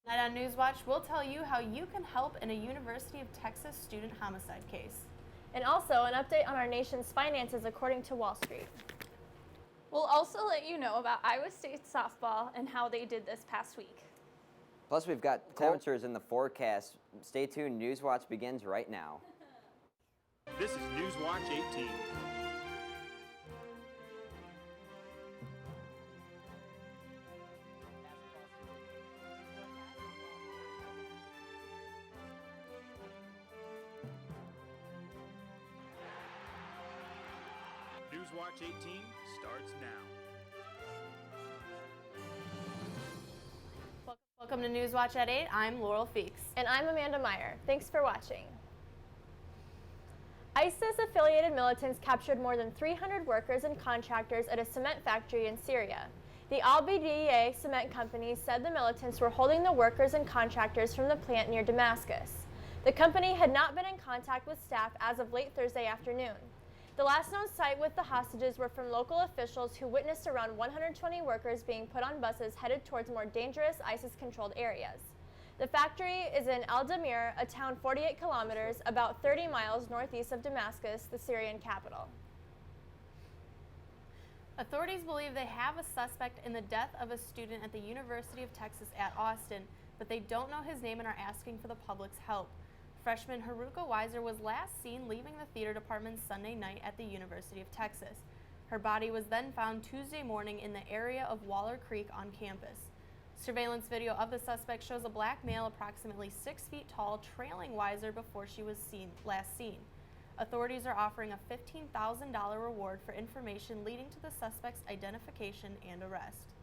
Tonight on Newswatch, we'll tell you how you can help in a University of Texas student homicide case. And also an update on our nation's finances according to Wall Street. We'll also let you know about Iowa State softball and how they did this past week. Plus, we've got temperatures in the forecast. Stay tuned. Newswatch begins right now. This is Newswatch 18. Newswatch 18 starts now. Welcome to Newswatch at 8. I'm Laurel Feakes. And I'm Amanda Meyer. Thanks for watching. ISIS-affiliated militants captured more than 300 workers and contractors at a cement factory in Syria. The Al-Bidiyah cement company said the militants were holding the workers and contractors from the plant near Damascus. The company had not been in contact with staff as of late Thursday afternoon. The last known sight with the hostages were from local officials who witnessed around 120 workers being put on buses headed towards more dangerous ISIS-controlled areas. The factory is in Al-Damir, a town 48 kilometers, about 30 miles northeast of Damascus, the Syrian capital. Authorities believe they have a suspect in the death of a student at the University of Texas at Austin, but they don't know his name and are asking for the public's help. Freshman Haruka Weiser was last seen leaving the theater department Sunday night at the University of Texas. Her body was then found Tuesday morning in the area of Waller Creek on campus. Surveillance video of the suspect shows a black male approximately 6 feet tall trailing Weiser before she was last seen. Authorities are offering a $15,000 reward for information leading to the suspect's identification and arrest.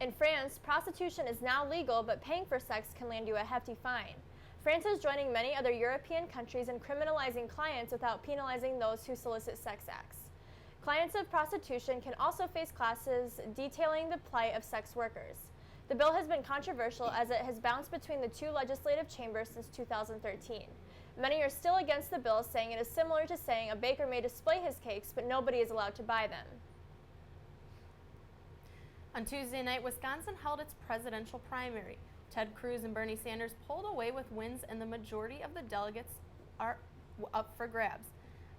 In France, prostitution is now legal, but paying for sex can land you a hefty fine. France is joining many other European countries in criminalizing clients without penalizing those who solicit sex acts. Clients of prostitution can also face classes detailing the plight of sex workers. The bill has been controversial as it has bounced between the two legislative chambers since 2013. Many are still against the bill, saying it is similar to saying a baker may display his cakes, but nobody is allowed to buy them. On Tuesday night, Wisconsin held its presidential primary. Ted Cruz and Bernie Sanders pulled away with wins, and the majority of the delegates are up for grabs.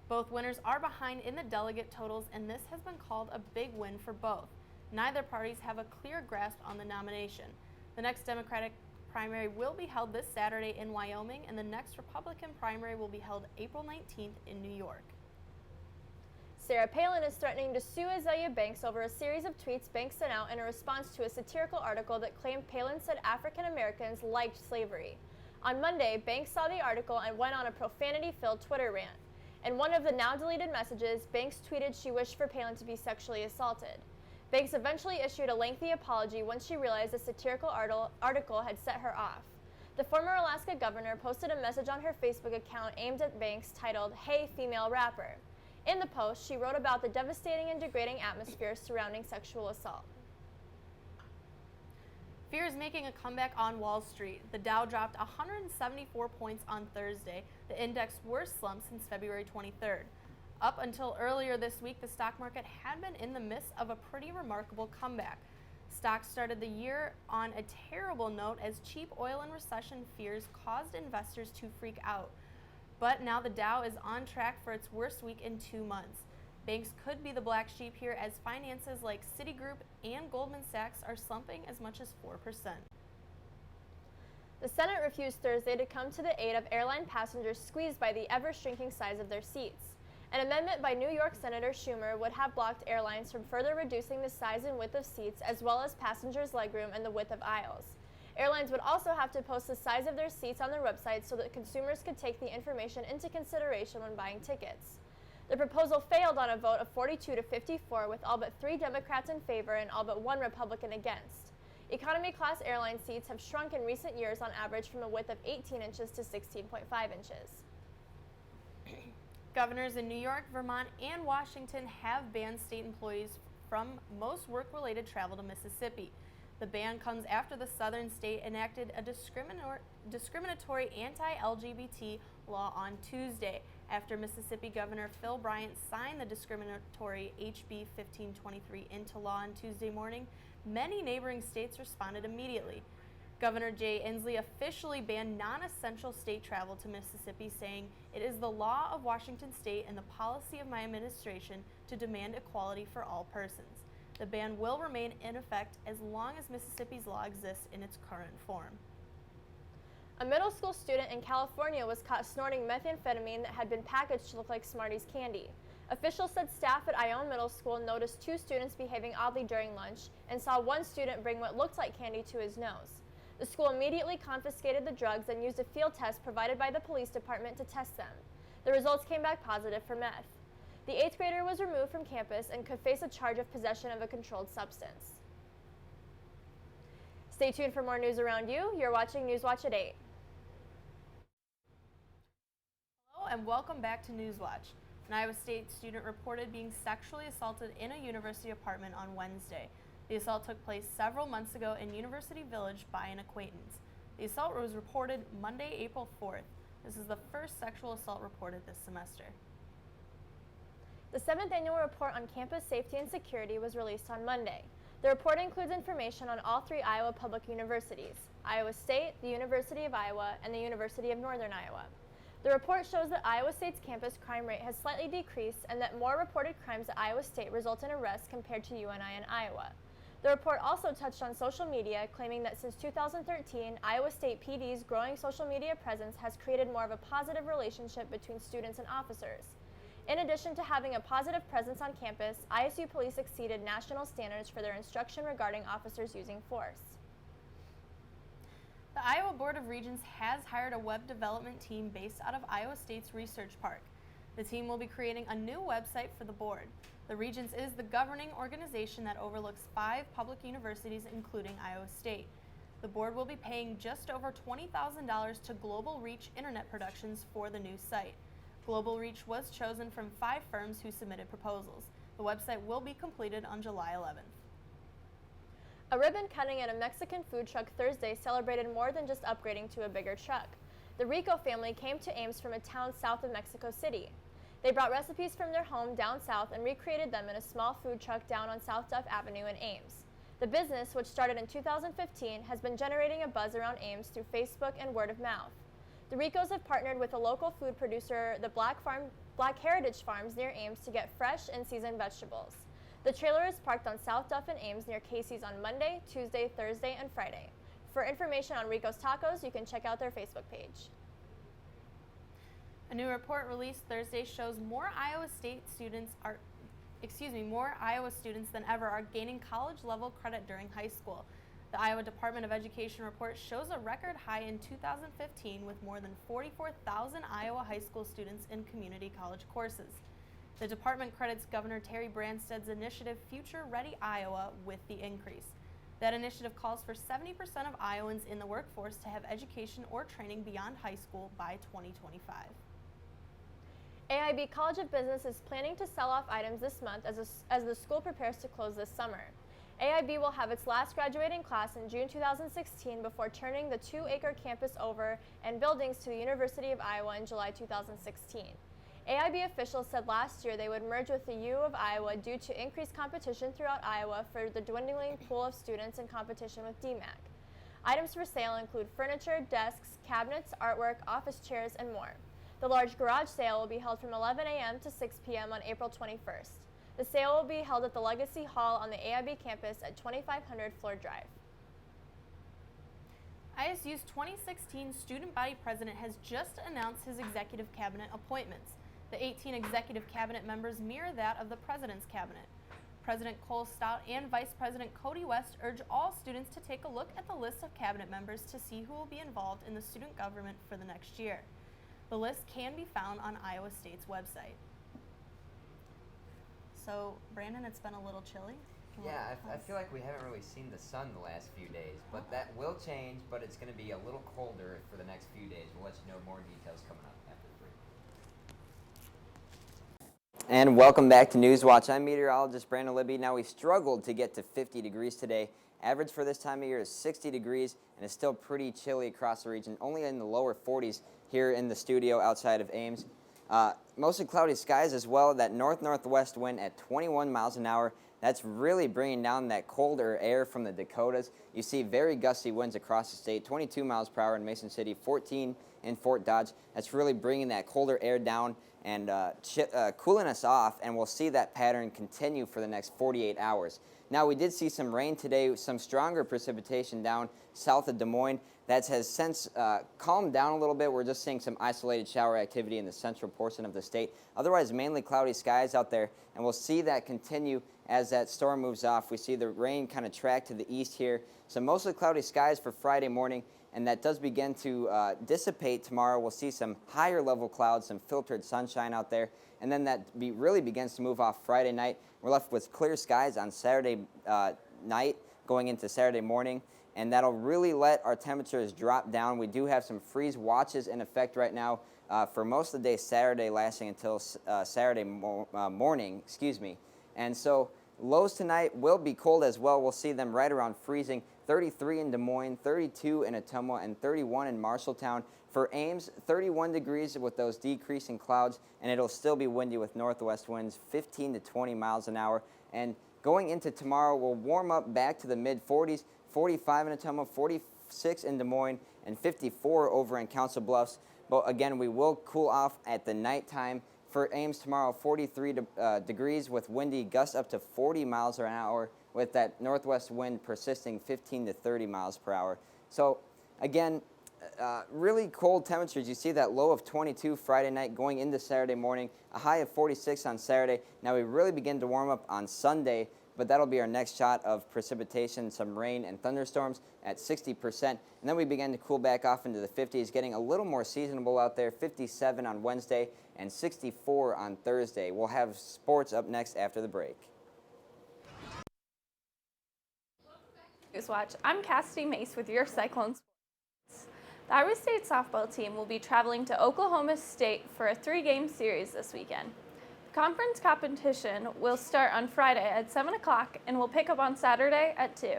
Both winners are behind in the delegate totals, and this has been called a big win for both. Neither parties have a clear grasp on the nomination. The next Democratic primary will be held this Saturday in Wyoming, and the next Republican primary will be held April 19th in New York. Sarah Palin is threatening to sue Azealia Banks over a series of tweets Banks sent out in a response to a satirical article that claimed Palin said African Americans liked slavery. On Monday, Banks saw the article and went on a profanity-filled Twitter rant. In one of the now-deleted messages, Banks tweeted she wished for Palin to be sexually assaulted. Banks eventually issued a lengthy apology once she realized the satirical article had set her off. The former Alaska governor posted a message on her Facebook account aimed at Banks titled, "Hey, female rapper." In the post, she wrote about the devastating and degrading atmosphere surrounding sexual assault. Fear is making a comeback on Wall Street. The Dow dropped 174 points on Thursday, the index's worst slump since February 23rd. Up until earlier this week, the stock market had been in the midst of a pretty remarkable comeback. Stocks started the year on a terrible note as cheap oil and recession fears caused investors to freak out. But now the Dow is on track for its worst week in 2 months. Banks could be the black sheep here as finances like Citigroup and Goldman Sachs are slumping as much as 4%. The Senate refused Thursday to come to the aid of airline passengers squeezed by the ever-shrinking size of their seats. An amendment by New York Senator Schumer would have blocked airlines from further reducing the size and width of seats as well as passengers' legroom and the width of aisles. Airlines would also have to post the size of their seats on their websites so that consumers could take the information into consideration when buying tickets. The proposal failed on a vote of 42 to 54, with all but 3 Democrats in favor and all but 1 Republican against. Economy class airline seats have shrunk in recent years on average from a width of 18 inches to 16.5 inches. Governors in New York, Vermont, and Washington have banned state employees from most work-related travel to Mississippi. The ban comes after the southern state enacted a discriminatory anti-LGBT law on Tuesday, after Mississippi Governor Phil Bryant signed the discriminatory HB 1523 into law on Tuesday morning. Many neighboring states responded immediately. Governor Jay Inslee officially banned non-essential state travel to Mississippi, saying it is the law of Washington state and the policy of my administration to demand equality for all persons. The ban will remain in effect as long as Mississippi's law exists in its current form. A middle school student in California was caught snorting methamphetamine that had been packaged to look like Smarties candy. Officials said staff at Ione Middle School noticed 2 students behaving oddly during lunch and saw one student bring what looked like candy to his nose. The school immediately confiscated the drugs and used a field test provided by the police department to test them. The results came back positive for meth. The 8th grader was removed from campus and could face a charge of possession of a controlled substance. Stay tuned for more news around you. You're watching Newswatch at 8. Hello and welcome back to Newswatch. An Iowa State student reported being sexually assaulted in a university apartment on Wednesday. The assault took place several months ago in University Village by an acquaintance. The assault was reported Monday, April 4th. This is the first sexual assault reported this semester. The 7th annual report on campus safety and security was released on Monday. The report includes information on all 3 Iowa public universities: Iowa State, the University of Iowa, and the University of Northern Iowa. The report shows that Iowa State's campus crime rate has slightly decreased and that more reported crimes at Iowa State result in arrests compared to UNI and Iowa. The report also touched on social media, claiming that since 2013, Iowa State PD's growing social media presence has created more of a positive relationship between students and officers. In addition to having a positive presence on campus, ISU police exceeded national standards for their instruction regarding officers using force. The Iowa Board of Regents has hired a web development team based out of Iowa State's Research Park. The team will be creating a new website for the board. The Regents is the governing organization that overlooks 5 public universities, including Iowa State. The board will be paying just over $20,000 to Global Reach Internet Productions for the new site. Global Reach was chosen from 5 firms who submitted proposals. The website will be completed on July 11th. A ribbon cutting at a Mexican food truck Thursday celebrated more than just upgrading to a bigger truck. The Rico family came to Ames from a town south of Mexico City. They brought recipes from their home down south and recreated them in a small food truck down on South Duff Avenue in Ames. The business, which started in 2015, has been generating a buzz around Ames through Facebook and word of mouth. The Ricos have partnered with a local food producer, the Black Heritage Farms near Ames, to get fresh and seasoned vegetables. The trailer is parked on South Duff and Ames near Casey's on Monday, Tuesday, Thursday, and Friday. For information on Rico's Tacos, you can check out their Facebook page. A new report released Thursday shows more Iowa students than ever are gaining college-level credit during high school. The Iowa Department of Education report shows a record high in 2015 with more than 44,000 Iowa high school students in community college courses. The department credits Governor Terry Branstad's initiative Future Ready Iowa with the increase. That initiative calls for 70% of Iowans in the workforce to have education or training beyond high school by 2025. AIB College of Business is planning to sell off items this month as the school prepares to close this summer. AIB will have its last graduating class in June 2016 before turning the 2-acre campus over and buildings to the University of Iowa in July 2016. AIB officials said last year they would merge with the U of Iowa due to increased competition throughout Iowa for the dwindling pool of students in competition with DMAC. Items for sale include furniture, desks, cabinets, artwork, office chairs, and more. The large garage sale will be held from 11 a.m. to 6 p.m. on April 21st. The sale will be held at the Legacy Hall on the AIB campus at 2500 Floor Drive. ISU's 2016 student body president has just announced his executive cabinet appointments. The 18 executive cabinet members mirror that of the president's cabinet. President Cole Stout and Vice President Cody West urge all students to take a look at the list of cabinet members to see who will be involved in the student government for the next year. The list can be found on Iowa State's website. So, Brandon, it's been a little chilly. Yeah, I feel like we haven't really seen the sun the last few days, but that will change, but it's going to be a little colder for the next few days. We'll let you know more details coming up after the break. And welcome back to Newswatch. I'm meteorologist Brandon Libby. Now, we struggled to get to 50 degrees today. Average for this time of year is 60 degrees, and it's still pretty chilly across the region, only in the lower 40s here in the studio outside of Ames. Mostly cloudy skies as well. That north-northwest wind at 21 miles an hour. That's really bringing down that colder air from the Dakotas. You see very gusty winds across the state, 22 miles per hour in Mason City, 14 in Fort Dodge. That's really bringing that colder air down and cooling us off, and we'll see that pattern continue for the next 48 hours. Now, we did see some rain today, some stronger precipitation down south of Des Moines. That has since calmed down a little bit. We're just seeing some isolated shower activity in the central portion of the state. Otherwise, mainly cloudy skies out there, and we'll see that continue as that storm moves off. We see the rain kind of track to the east here. So mostly cloudy skies for Friday morning, and that does begin to dissipate tomorrow. We'll see some higher level clouds, some filtered sunshine out there, and then that really begins to move off Friday night. We're left with clear skies on Saturday night going into Saturday morning, and that'll really let our temperatures drop down. We do have some freeze watches in effect right now for most of the day Saturday, lasting until Saturday morning, And so lows tonight will be cold as well. We'll see them right around freezing, 33 in Des Moines, 32 in Ottumwa, and 31 in Marshalltown. For Ames, 31 degrees with those decreasing clouds, and it'll still be windy with northwest winds 15 to 20 miles an hour. And going into tomorrow, we'll warm up back to the mid-40s, 45 in Ottumwa, 46 in Des Moines, and 54 over in Council Bluffs. But again, we will cool off at the nighttime. For Ames tomorrow, 43 degrees with windy gusts up to 40 miles an hour with that northwest wind persisting 15 to 30 miles per hour. So again, really cold temperatures. You see that low of 22 Friday night going into Saturday morning, a high of 46 on Saturday. Now we really begin to warm up on Sunday, but that'll be our next shot of precipitation, some rain and thunderstorms at 60%. And then we begin to cool back off into the 50s, getting a little more seasonable out there, 57 on Wednesday and 64 on Thursday. We'll have sports up next after the break. Newswatch. I'm Cassidy Mace with your Cyclone Sports. The Iowa State softball team will be traveling to Oklahoma State for a 3-game series this weekend. The conference competition will start on Friday at 7 o'clock and will pick up on Saturday at 2.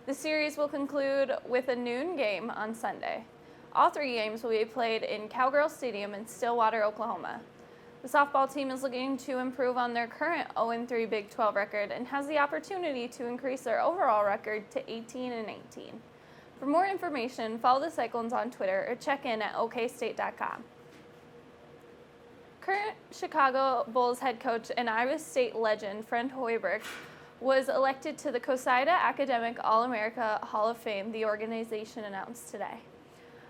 The series will conclude with a noon game on Sunday. All 3 games will be played in Cowgirl Stadium in Stillwater, Oklahoma. The softball team is looking to improve on their current 0-3 Big 12 record and has the opportunity to increase their overall record to 18-18. For more information, follow the Cyclones on Twitter or check in at okstate.com. Current Chicago Bulls head coach and Iowa State legend Fred Hoiberg was elected to the COSIDA Academic All-America Hall of Fame, the organization announced today.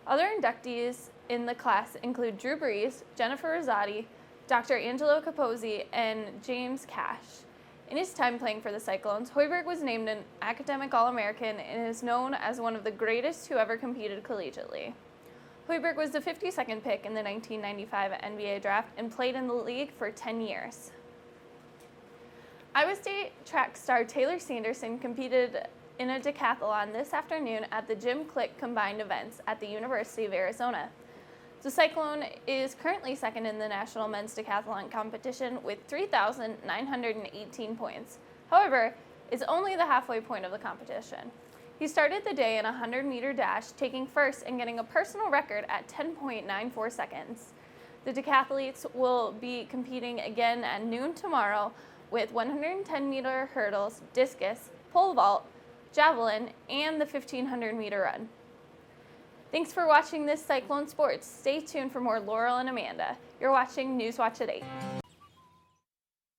Other inductees in the class include Drew Brees, Jennifer Rosati, Dr. Angelo Capozzi, and James Cash. In his time playing for the Cyclones, Hoiberg was named an Academic All-American and is known as one of the greatest who ever competed collegiately. Hoiberg was the 52nd pick in the 1995 NBA draft and played in the league for 10 years. Iowa State track star Taylor Sanderson competed in a decathlon this afternoon at the Gym Click combined events at the University of Arizona. The Cyclone is currently second in the national men's decathlon competition with 3,918 points. However, it's only the halfway point of the competition. He started the day in a 100-meter dash, taking first and getting a personal record at 10.94 seconds. The decathletes will be competing again at noon tomorrow with 110-meter hurdles, discus, pole vault, javelin, and the 1,500-meter run. Thanks for watching this Cyclone Sports. Stay tuned for more Laurel and Amanda. You're watching Newswatch at 8.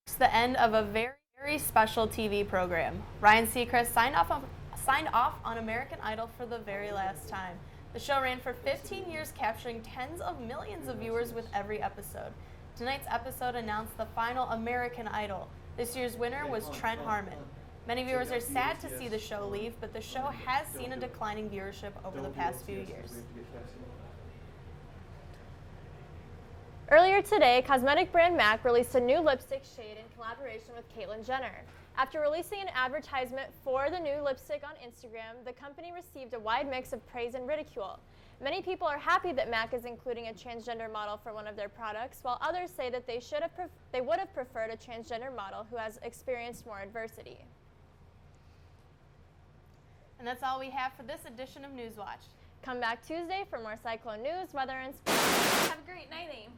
It's the end of a very, very special TV program. Ryan Seacrest signed off on American Idol for the very last time. The show ran for 15 years, capturing tens of millions of viewers with every episode. Tonight's episode announced the final American Idol. This year's winner was Trent Harmon. Many viewers are sad to see the show leave, but the show has seen a declining viewership over the past few years. Earlier today, cosmetic brand MAC released a new lipstick shade in collaboration with Caitlyn Jenner. After releasing an advertisement for the new lipstick on Instagram, the company received a wide mix of praise and ridicule. Many people are happy that MAC is including a transgender model for one of their products, while others say that they would have preferred a transgender model who has experienced more adversity. And that's all we have for this edition of Newswatch. Come back Tuesday for more Cyclone news, weather, and sports. Have a great night, Ames.